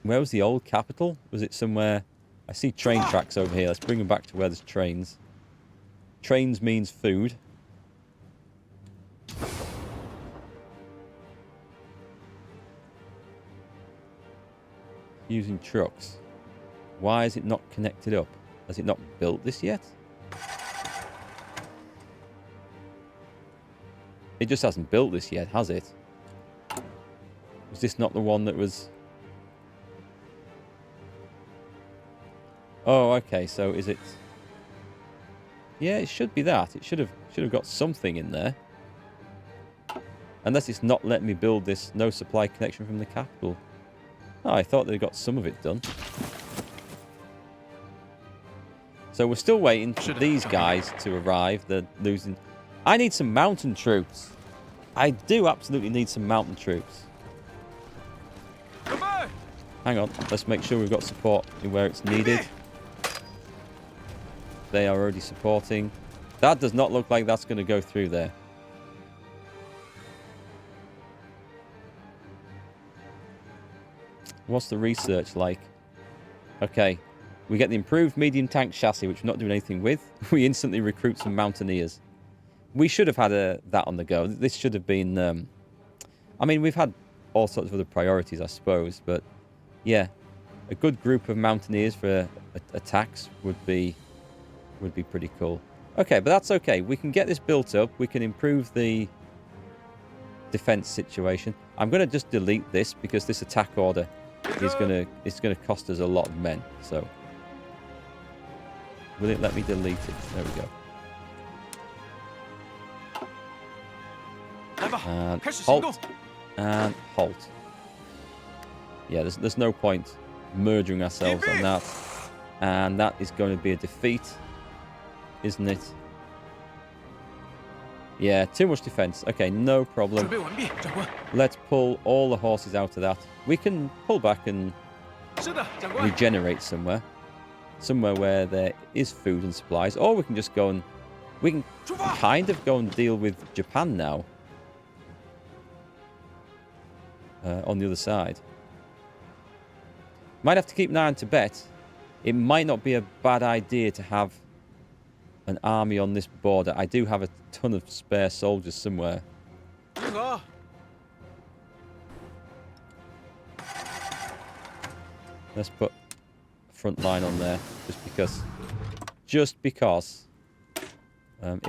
Where was the old capital? Was it somewhere? I see train tracks over here. Let's bring them back to where there's trains. Trains means food. Using trucks. Why is it not connected up? Has it not built this yet? It just hasn't built this yet, has it? Was this not the one that was... Oh, okay, so is it... Yeah, it should be that. It should have got something in there. Unless it's not letting me build this no supply connection from the capital. Oh, I thought they'd got some of it done. So we're still waiting for these guys to arrive. They're losing... I need some mountain troops. I do absolutely need some mountain troops. Hang on. Let's make sure we've got support in where it's needed. They are already supporting. That does not look like that's going to go through there. What's the research like? Okay. We get the improved medium tank chassis, which we're not doing anything with. We instantly recruit some mountaineers. We should have had that on the go. This should have been... I mean, we've had all sorts of other priorities, I suppose. But, yeah. A good group of mountaineers for attacks would be pretty cool. Okay, but that's okay. We can get this built up. We can improve the defense situation. I'm going to just delete this because this attack order is going to cost us a lot of men. So, will it let me delete it? There we go. And halt. And halt. Yeah, there's no point merging ourselves on that. And that is going to be a defeat, isn't it? Yeah, too much defense. Okay, no problem. Let's pull all the horses out of that. We can pull back and regenerate somewhere. Somewhere where there is food and supplies. Or we can just go and... We can kind of go and deal with Japan now. On the other side. Might have to keep an eye on Tibet. It might not be a bad idea to have an army on this border. I do have a ton of spare soldiers somewhere. Let's put a front line on there, just because it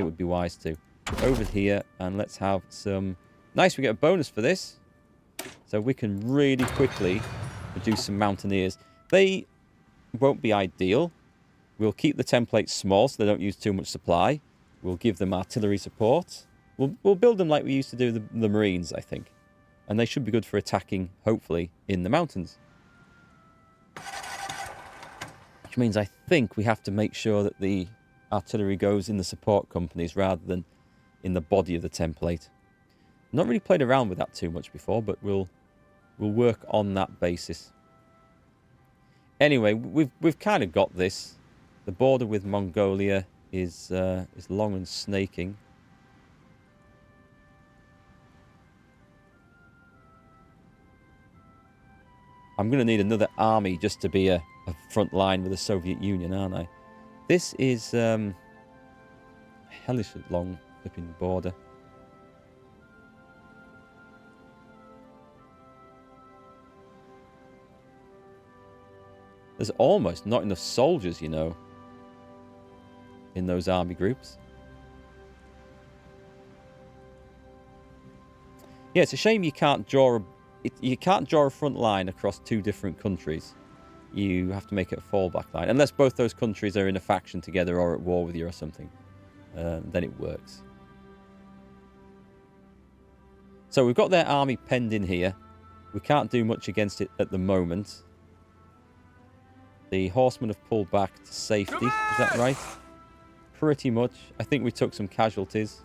would be wise to. Over here, and let's have some... Nice, we get a bonus for this. So we can really quickly produce some mountaineers. They won't be ideal. We'll keep the templates small so they don't use too much supply. We'll give them artillery support. We'll build them like we used to do the Marines, I think. And they should be good for attacking, hopefully, in the mountains. Which means I think we have to make sure that the artillery goes in the support companies rather than in the body of the template. Not really played around with that too much before, but we'll work on that basis. Anyway, we've kind of got this. The border with Mongolia is long and snaking. I'm going to need another army just to be a front line with the Soviet Union, aren't I? This is hellish long flipping border. There's almost not enough soldiers, you know, in those army groups. Yeah, it's a shame you can't draw a front line across two different countries. You have to make it a fallback line, unless both those countries are in a faction together or at war with you or something. Then it works. So we've got their army penned in here. We can't do much against it at the moment. The horsemen have pulled back to safety. Is that right? Pretty much. I think we took some casualties.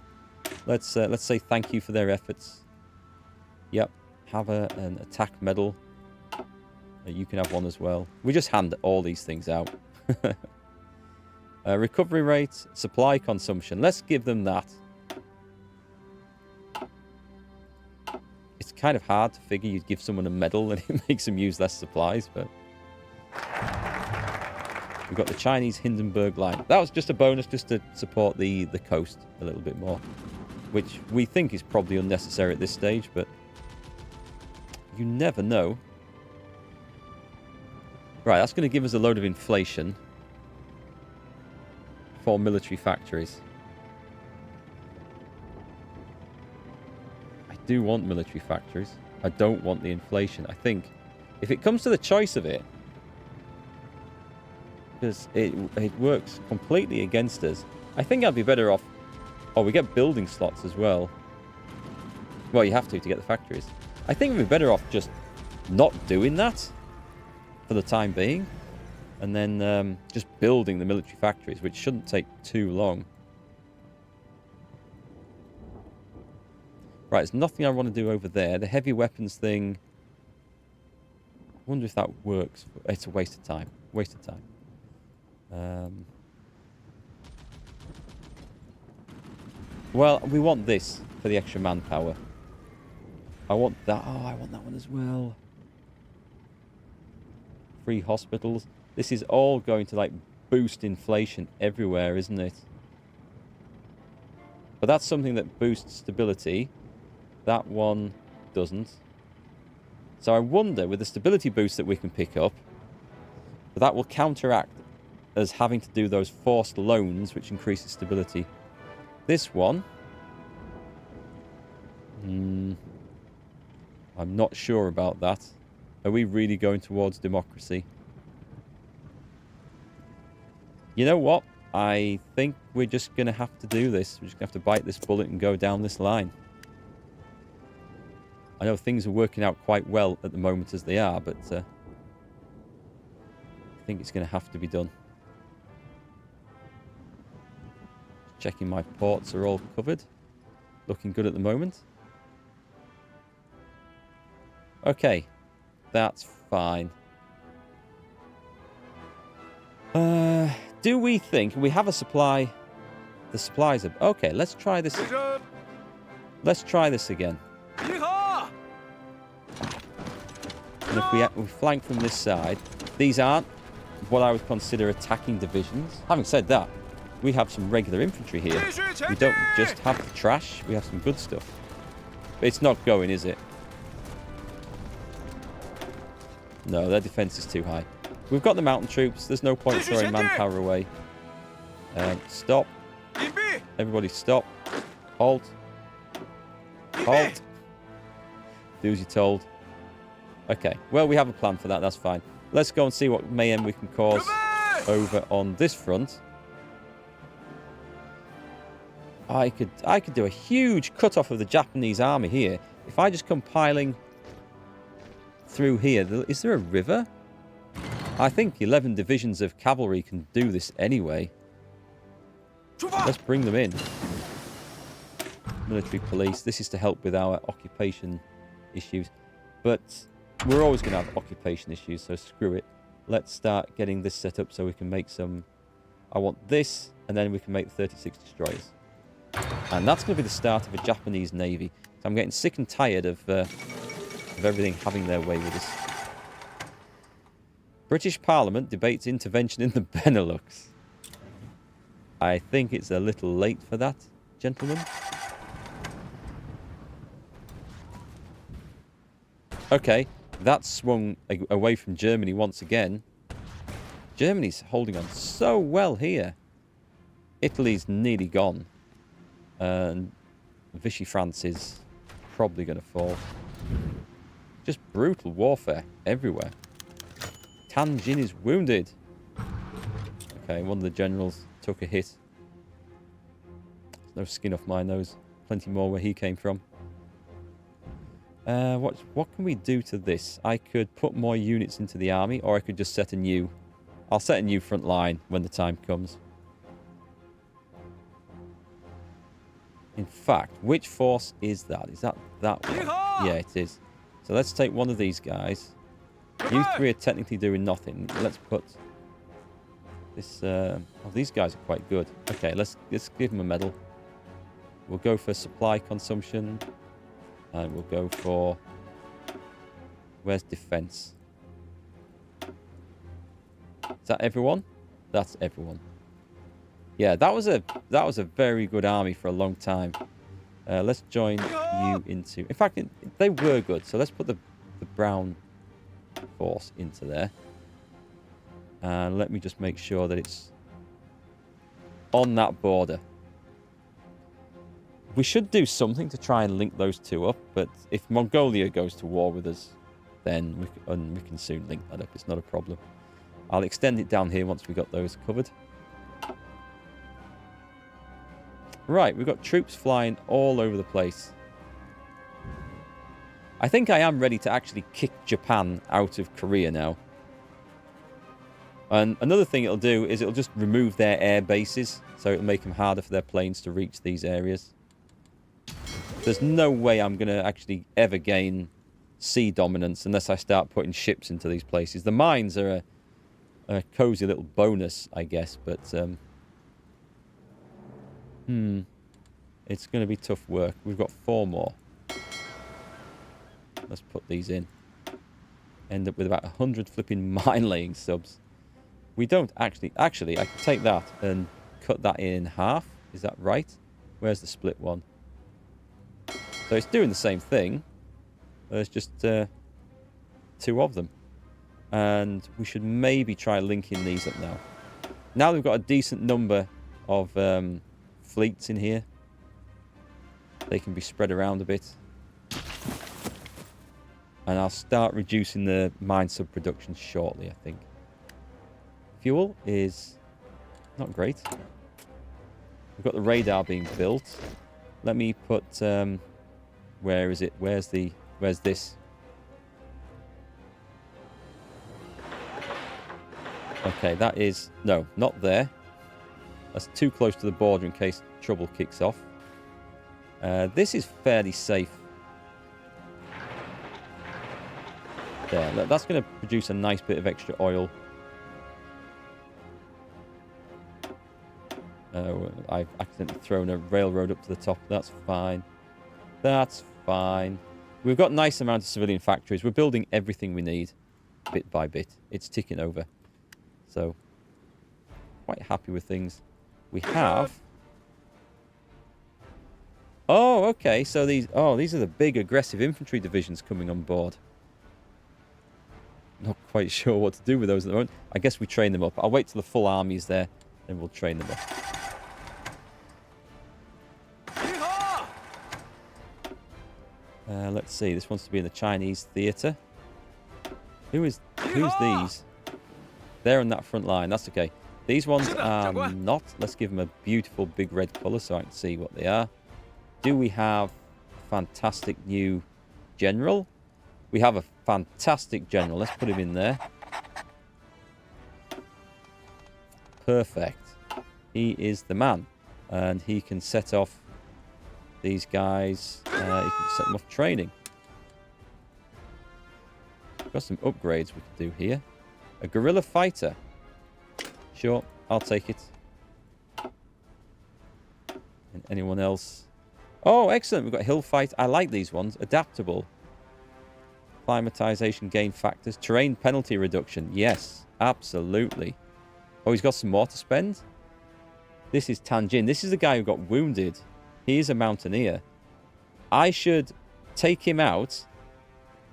Let's say thank you for their efforts. Yep. Have an attack medal. You can have one as well. We just hand all these things out. Recovery rate, supply consumption. Let's give them that. it's kind of hard to figure you'd give someone a medal and it makes them use less supplies, but... We've got the Chinese Hindenburg line. That was just a bonus just to support the coast a little bit more, which we think is probably unnecessary at this stage, but you never know. Right, that's going to give us a load of inflation for military factories. I do want military factories. I don't want the inflation. I think if it comes to the choice of it, because it works completely against us, I think I'd be better off... Oh, we get building slots as well. Well, you have to get the factories. I think we'd be better off just not doing that for the time being, and then just building the military factories, which shouldn't take too long. Right, there's nothing I want to do over there. The heavy weapons thing, I wonder if that works. It's a waste of time. Waste of time. Well, we want this for the extra manpower. I want that. Oh, I want that one as well. Free hospitals. This is all going to, like, boost inflation everywhere, isn't it? But that's something that boosts stability. That one doesn't. So I wonder, with the stability boost that we can pick up, that will counteract as having to do those forced loans, which increases stability. This one... I'm not sure about that. Are we really going towards democracy? You know what? I think we're just going to have to do this. We're just going to have to bite this bullet and go down this line. I know things are working out quite well at the moment as they are, but I think it's going to have to be done. Checking my ports are all covered. Looking good at the moment. Okay. That's fine. Do we think... We have a supply... The supplies are... Okay, let's try this. Let's try this again. And if we flank from this side... These aren't what I would consider attacking divisions. Having said that, we have some regular infantry here. We don't just have the trash. We have some good stuff. But it's not going, is it? No, their defense is too high. We've got the mountain troops. There's no point throwing manpower away. Stop. Everybody stop. Halt. Halt. Do as you're told. Okay. Well, we have a plan for that. That's fine. Let's go and see what mayhem we can cause over on this front. I could do a huge cut-off of the Japanese army here. If I just come piling through here. Is there a river? I think 11 divisions of cavalry can do this anyway. Let's bring them in. Military police. This is to help with our occupation issues. But we're always going to have occupation issues, so screw it. Let's start getting this set up so we can make some... I want this, and then we can make 36 destroyers. And that's going to be the start of a Japanese navy. So I'm getting sick and tired of everything having their way with us. British Parliament debates intervention in the Benelux. I think it's a little late for that, gentlemen. Okay, that's swung away from Germany once again. Germany's holding on so well here. Italy's nearly gone. And Vichy France is probably going to fall. Just brutal warfare everywhere. Tanjin is wounded. Okay, one of the generals took a hit. There's no skin off my nose. Plenty more where he came from. What can we do to this? I could put more units into the army, or I could just set a new... I'll set a new front line when the time comes. In fact, which force is that? Is that one? Yeah, it is. So let's take one of these guys. You three are technically doing nothing. Let's put this... oh, these guys are quite good. Okay, let's give them a medal. We'll go for supply consumption. And we'll go for... Where's defense? Is that everyone? That's everyone. Yeah, that was a very good army for a long time. Let's join you into... In fact, they were good. So let's put the brown force into there. And let me just make sure that it's on that border. We should do something to try and link those two up. But if Mongolia goes to war with us, then we can soon link that up. It's not a problem. I'll extend it down here once we got those covered. Right, we've got troops flying all over the place. I think I am ready to actually kick Japan out of Korea now. And another thing it'll do is it'll just remove their air bases. So it'll make them harder for their planes to reach these areas. There's no way I'm going to actually ever gain sea dominance unless I start putting ships into these places. The mines are a cozy little bonus, I guess. But, it's going to be tough work. We've got 4 more. Let's put these in. End up with about 100 flipping mine-laying subs. We don't actually... Actually, I can take that and cut that in half. Is that right? Where's the split one? So it's doing the same thing. There's just 2 of them. And we should maybe try linking these up now. Now we've got a decent number of fleets in here. They can be spread around a bit. And I'll start reducing the mine sub-production shortly, I think. Fuel is not great. We've got the radar being built. Let me put... where is it? Where's this? Okay, that is... No, not there. That's too close to the border in case trouble kicks off. This is fairly safe. There, that's going to produce a nice bit of extra oil. I've accidentally thrown a railroad up to the top. That's fine. That's fine. We've got nice amount of civilian factories. We're building everything we need, bit by bit. It's ticking over. So, quite happy with things. We have... Oh, okay. So these are the big aggressive infantry divisions coming on board. Not quite sure what to do with those at the moment. I guess we train them up. I'll wait till the full army's there, then we'll train them up. Let's see. This wants to be in the Chinese theatre. Who's these? They're on that front line. That's okay. These ones are not. Let's give them a beautiful big red colour so I can see what they are. Do we have a fantastic new general? We have a fantastic general. Let's put him in there. Perfect. He is the man. And he can set off these guys. He can set them off training. Got some upgrades we can do here. A guerrilla fighter. Sure, I'll take it. And anyone else? Oh, excellent. We've got hill fight. I like these ones. Adaptable. Climatization gain factors. Terrain penalty reduction. Yes, absolutely. Oh, he's got some more to spend? This is Tanjin. This is the guy who got wounded. He is a mountaineer. I should take him out.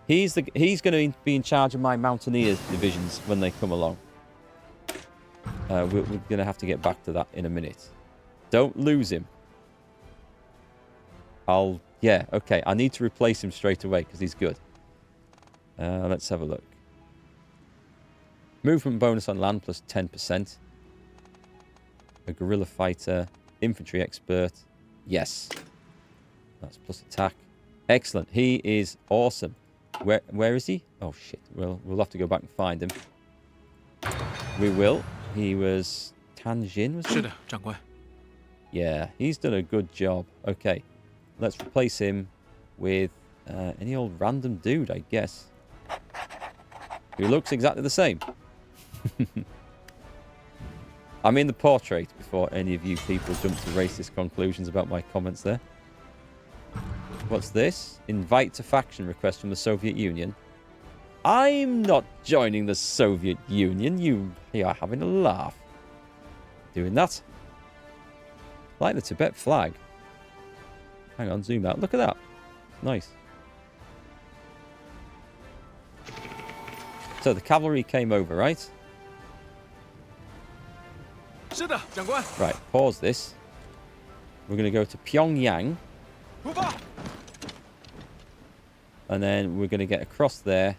He's going to be in charge of my mountaineers divisions when they come along. We're going to have to get back to that in a minute. Don't lose him. Yeah, okay. I need to replace him straight away because he's good. Let's have a look. Movement bonus on land plus 10%. A guerrilla fighter. Infantry expert. Yes. That's plus attack. Excellent. He is awesome. Where is he? Oh, shit. We'll have to go back and find him. We will. He was... Tanjin, was he? Yeah, he's done a good job. Okay. Let's replace him with any old random dude, I guess. Who looks exactly the same. I mean the portrait before any of you people jump to racist conclusions about my comments there. What's this? Invite to faction request from the Soviet Union. I'm not joining the Soviet Union. You are having a laugh. Doing that. Like the Tibet flag. Hang on, zoom out. Look at that. Nice. So the cavalry came over, right? Right, pause this. We're going to go to Pyongyang. And then we're going to get across there.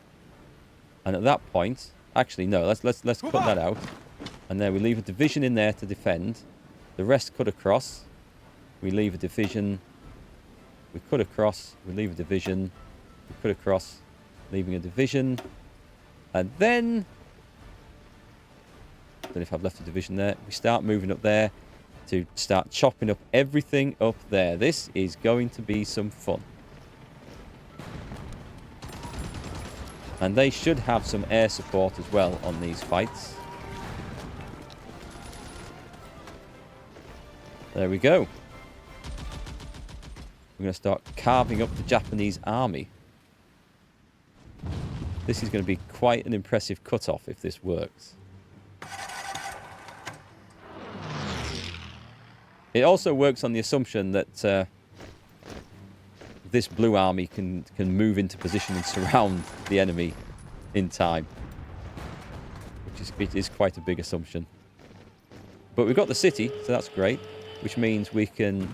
And at that point, actually no, let's cut that out. And then we leave a division in there to defend. The rest cut across. We leave a division. We cut across. We leave a division. We cut across, leaving a division. And then, I don't know if I've left a division there. We start moving up there to start chopping up everything up there. This is going to be some fun. And they should have some air support as well on these fights. There we go. We're going to start carving up the Japanese army. This is going to be quite an impressive cut-off if this works. It also works on the assumption that this blue army can move into position and surround the enemy in time. Which is quite a big assumption. But we've got the city, so that's great. Which means we can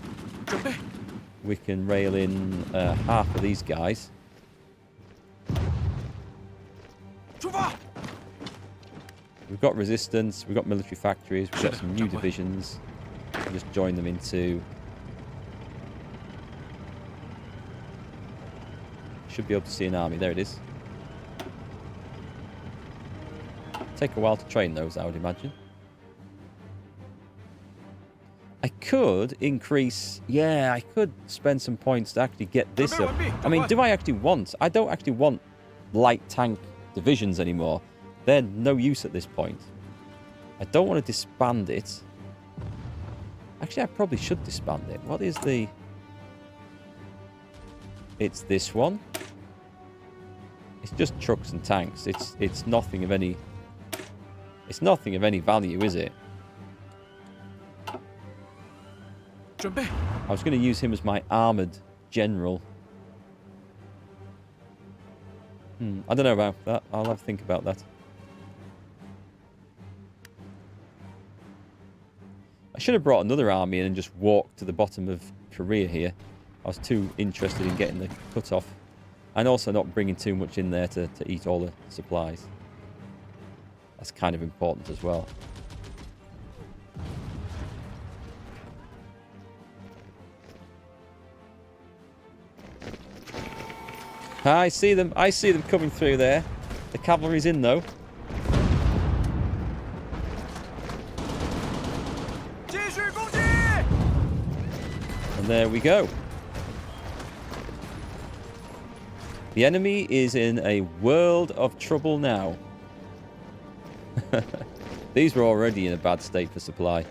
rail in half of these guys. We've got resistance, we've got military factories, we've got some new divisions. We'll just join them into... Should be able to see an army. There it is. Take a while to train those, I would imagine. I could increase... Yeah, I could spend some points to actually get this up. I mean, do I actually want... I don't actually want light tank divisions anymore. They're no use at this point. I don't want to disband it. Actually, I probably should disband it. What is the... It's this one. It's just trucks and tanks. It's nothing of any... It's nothing of any value, is it? I was going to use him as my armoured general. I don't know about that. I'll have to think about that. I should have brought another army in and just walked to the bottom of Korea here. I was too interested in getting the cut off. And also not bringing too much in there to eat all the supplies. That's kind of important as well. I see them. I see them coming through there. The cavalry's in though. And there we go. The enemy is in a world of trouble now. These were already in a bad state for supply.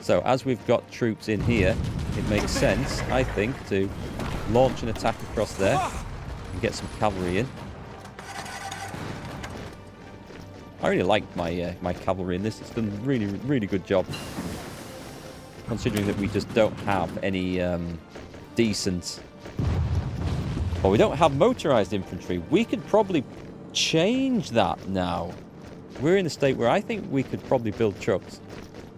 So as we've got troops in here, it makes sense, I think, to launch an attack across there and get some cavalry in. I really like my cavalry in this. It's done a really, really good job. Considering that we just don't have any decent... Well, we don't have motorized infantry. We could probably change that now. We're in a state where I think we could probably build trucks.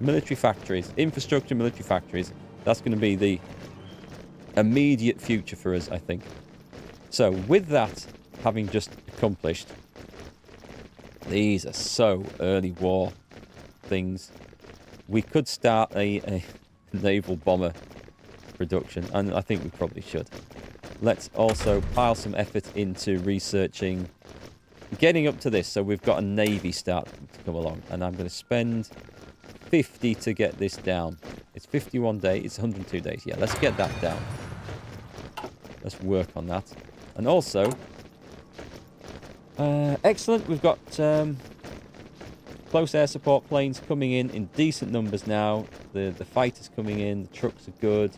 Military factories. Infrastructure, military factories. That's going to be the immediate future for us, I think. So, with that having just accomplished... These are so early war things. We could start a naval bomber production, and I think we probably should. Let's also pile some effort into researching, getting up to this, so we've got a navy start to come along, and I'm going to spend 50 to get this down. It's 51 days, it's 102 days. Yeah, let's get that down. Let's work on that. And also, excellent, we've got close air support planes coming in decent numbers now. The fighters coming in. The trucks are good.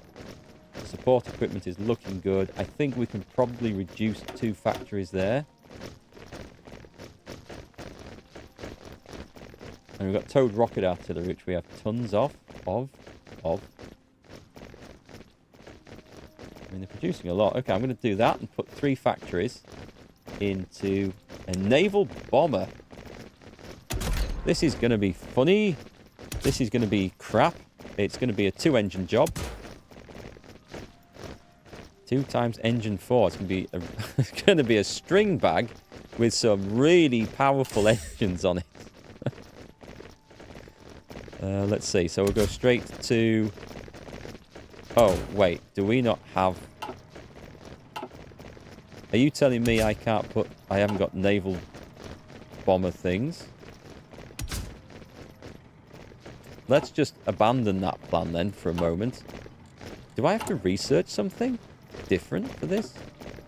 The support equipment is looking good. I think we can probably reduce 2 factories there. And we've got towed rocket artillery, which we have tons of. I mean, they're producing a lot. Okay, I'm going to do that and put 3 factories into a naval bomber. This is going to be funny. This is going to be crap. It's going to be a 2-engine job. 2 times engine 4. It's going to be a string bag with some really powerful engines on it. Let's see. So we'll go straight to... Oh, wait. Do we not have... Are you telling me I can't put... I haven't got naval bomber things? Let's just abandon that plan then for a moment. Do I have to research something different for this?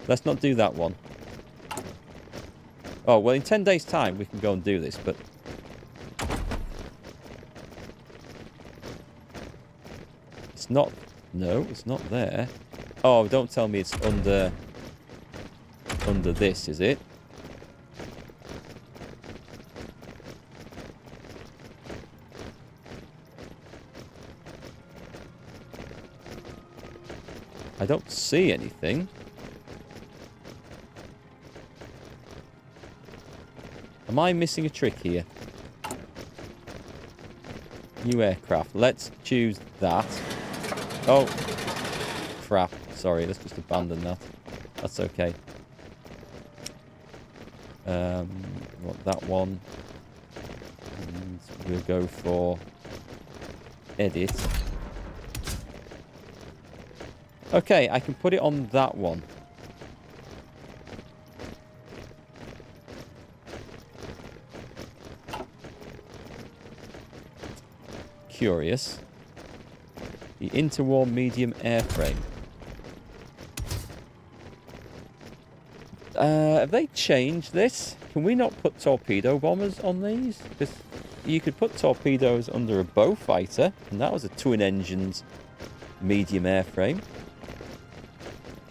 Let's not do that one. Oh, well, in 10 days' time we can go and do this, but... It's not... No, it's not there. Oh, don't tell me it's under this, is it? I don't see anything. Am I missing a trick here? New aircraft. Let's choose that. Oh, crap. Sorry, let's just abandon that. That's okay. Want that one. And we'll go for edit. Okay, I can put it on that one. Curious. The interwar medium airframe. Have they changed this? Can we not put torpedo bombers on these? Because you could put torpedoes under a bow fighter, and that was a twin-engined medium airframe.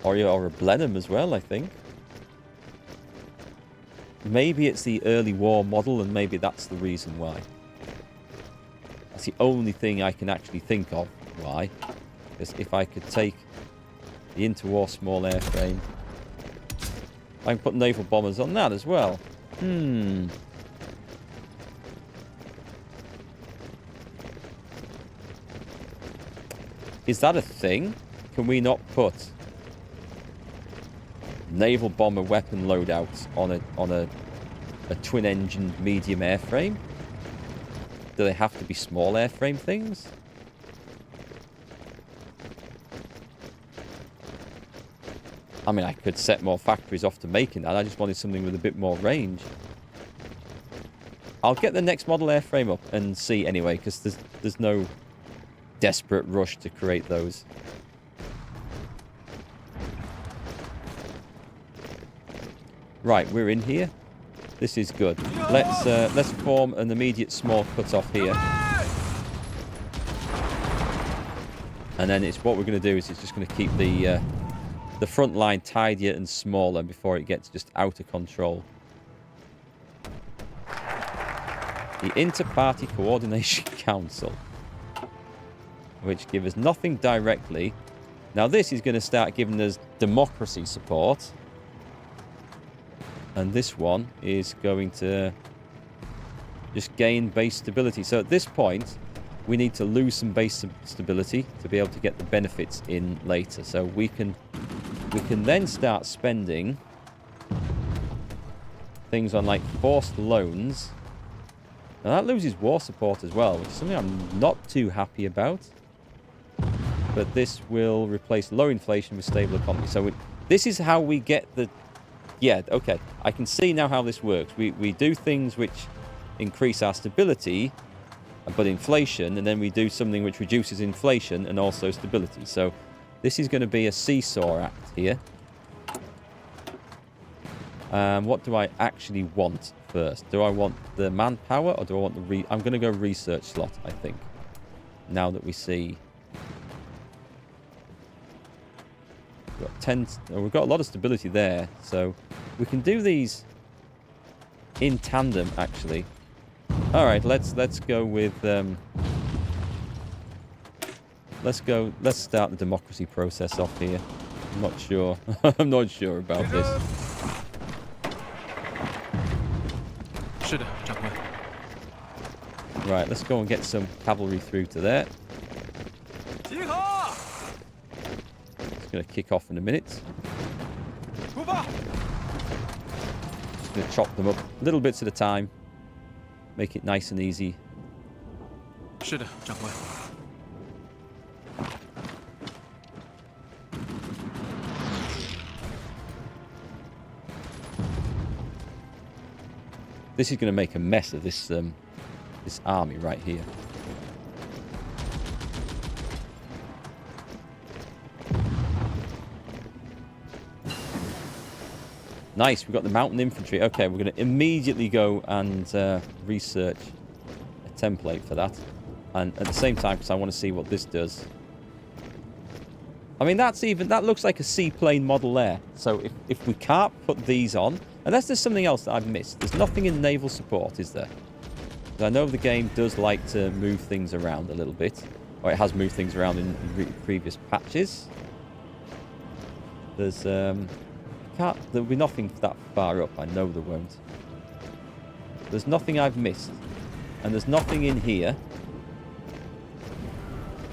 Or a Blenheim as well, I think. Maybe it's the early war model, and maybe that's the reason why. That's the only thing I can actually think of why. Is if I could take the interwar small airframe, I can put naval bombers on that as well. Is that a thing? Can we not put naval bomber weapon loadouts on a twin-engine medium airframe? Do they have to be small airframe things? I mean, I could set more factories off to making that. I just wanted something with a bit more range. I'll get the next model airframe up and see anyway, because there's no desperate rush to create those. Right, we're in here. This is good. Let's form an immediate small cut-off here. And then it's what we're going to do is it's just going to keep the front line tidier and smaller before it gets just out of control. The Inter-Party Coordination Council, which give us nothing directly. Now this is going to start giving us democracy support. And this one is going to just gain base stability. So at this point, we need to lose some base stability to be able to get the benefits in later. So we can then start spending things on like forced loans. Now that loses war support as well, which is something I'm not too happy about. But this will replace low inflation with stable economy. So this is how we get the... Yeah, okay. I can see now how this works. We do things which increase our stability, but inflation, and then we do something which reduces inflation and also stability. So this is going to be a seesaw act here. What do I actually want first? Do I want the manpower or do I want the I'm going to go research slot, I think. now that we see we've got 10. We've got a lot of stability there, so we can do these in tandem. Actually, all right. Let's go with Let's start the democracy process off here. I'm not sure. I'm not sure about this. Right, let's go and get some cavalry through to there. It's going to kick off in a minute. Just going to chop them up little bits at a time. Make it nice and easy. This is going to make a mess of this this army right here. Nice, we've got the mountain infantry. Okay, we're going to immediately go and research a template for that. And at the same time, because I want to see what this does. I mean, that looks like a seaplane model there. So if we can't put these on, unless there's something else that I've missed. There's nothing in naval support, is there? I know the game does like to move things around a little bit. Or it has moved things around in previous patches. There'll be nothing that far up. I know there won't. There's nothing I've missed. And there's nothing in here.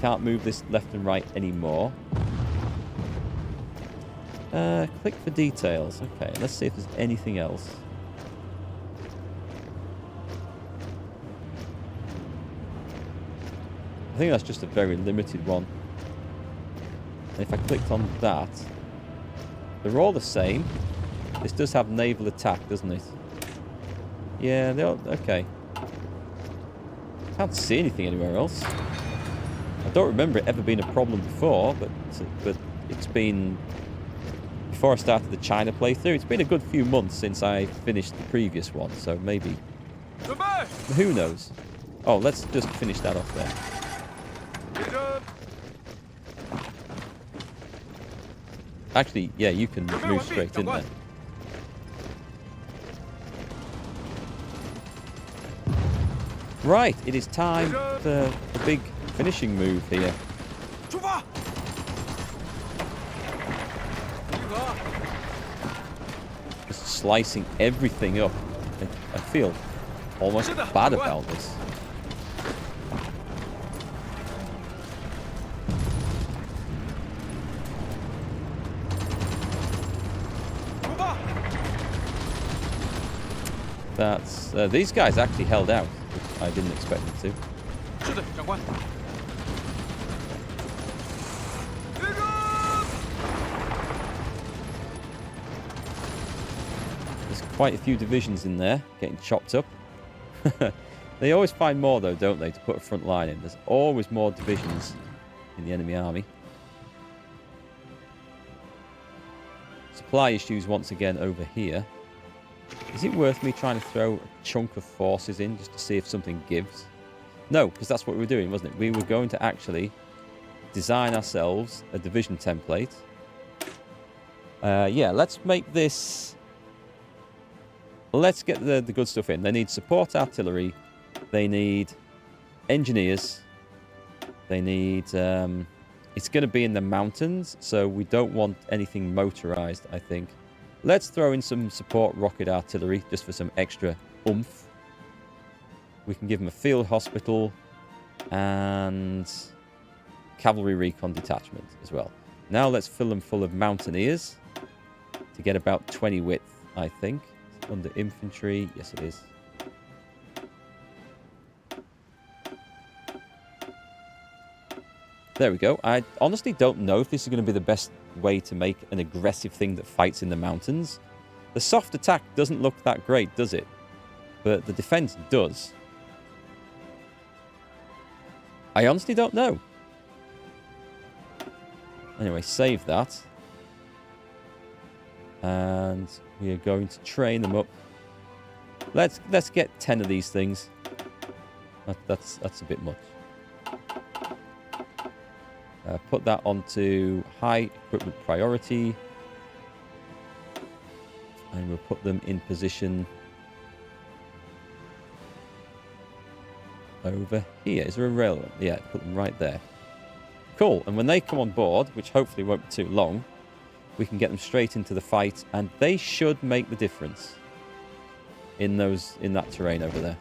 Can't move this left and right anymore. Click for details. Okay, let's see if there's anything else. I think that's just a very limited one. And if I clicked on that, they're all the same. This does have naval attack, doesn't it? Yeah, they're all, okay. Can't see anything anywhere else. I don't remember it ever being a problem before, but it's been... Before I started the China playthrough, it's been a good few months since I finished the previous one, so maybe... Who knows? Oh, let's just finish that off there. Actually, yeah, you can move straight in there. Right, it is time for the big finishing move here. Just slicing everything up. I feel almost bad about this. That's these guys actually held out. I didn't expect them to. There's quite a few divisions in there getting chopped up. They always find more though, don't they, to put a front line in. There's always more divisions in the enemy army. Supply issues once again over here. Is it worth me trying to throw a chunk of forces in just to see if something gives? No, because that's what we were doing, wasn't it? We were going to actually design ourselves a division template. Yeah, let's make this... Let's get the good stuff in. They need support artillery. They need engineers. They need... it's going to be in the mountains, so we don't want anything motorized, I think. Let's throw in some support rocket artillery just for some extra oomph. We can give them a field hospital and cavalry recon detachment as well. Now let's fill them full of mountaineers to get about 20 width, I think. Under infantry, yes it is. There we go. I honestly don't know if this is going to be the best way to make an aggressive thing that fights in the mountains. The soft attack doesn't look that great, does it? But the defense does. I honestly don't know. Anyway, save that. And we are going to train them up. Let's get 10 of these things. That's a bit much. Put that onto high equipment priority. And we'll put them in position over here. Is there a railroad? Yeah, put them right there. Cool. And when they come on board, which hopefully won't be too long, we can get them straight into the fight, and they should make the difference in that terrain over there.